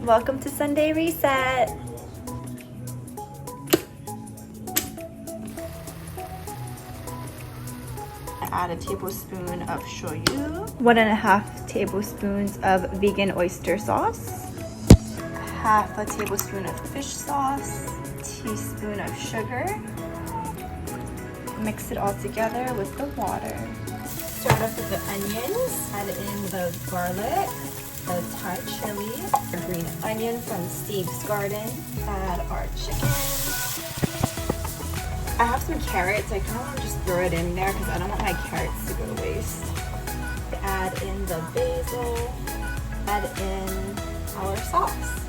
Welcome to Sunday Reset. Add a tablespoon of shoyu, 1.5 tablespoons of vegan oyster sauce, half a tablespoon of fish sauce, teaspoon of sugar. Mix it all together with the water. Start off with the onions, add in the garlic, the Thai chili, the green onion from Steve's garden, add our chicken. I have some carrots, I kind of want to just throw it in there because I don't want my carrots to go to waste. Add in the basil, add in our sauce.